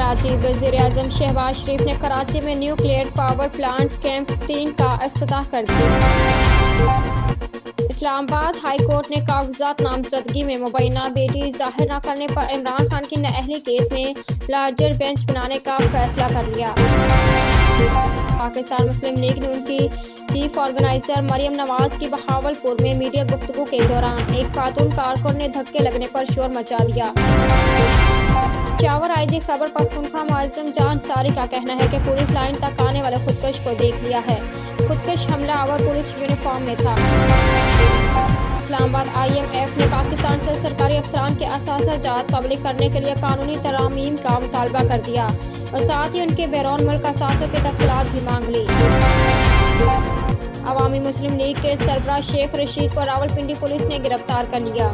कराची। वज़ीर-ए-आज़म शहबाज शरीफ ने कराची में न्यूक्लियर पावर प्लांट कैंप 3 का इफ्तिताह कर दिया। इस्लामाबाद हाई कोर्ट ने कागजात नामजदगी में मुबैना बेटी जाहिर न करने पर इमरान खान की नाअहली केस में लार्जर बेंच बनाने का फैसला कर लिया। पाकिस्तान मुस्लिम लीग ने उनकी चीफ ऑर्गेनाइजर मरियम नवाज की बहावलपुर में मीडिया गुफ्तगू के दौरान एक खातून कारकुन ने धक्के लगने पर शोर मचा दिया। पेशावर आईजी खैबर पख्तूनख्वा मुअज्जम जान अंसारी का कहना है कि पुलिस लाइन तक आने वाले खुदकश को देख लिया है। खुदकश हमलावर पुलिस यूनिफॉर्म में था। इस्लामाबाद IMF ने पाकिस्तान से सरकारी अफसरान के असासा-जात पब्लिक करने के लिए कानूनी तरामीम का मुतालबा कर दिया और साथ ही उनके बैरून मुल्क असासों की तफसीलात भी मांग ली। अवामी मुस्लिम लीग के सरबराह शेख रशीद को रावलपिंडी पुलिस ने गिरफ्तार कर लिया।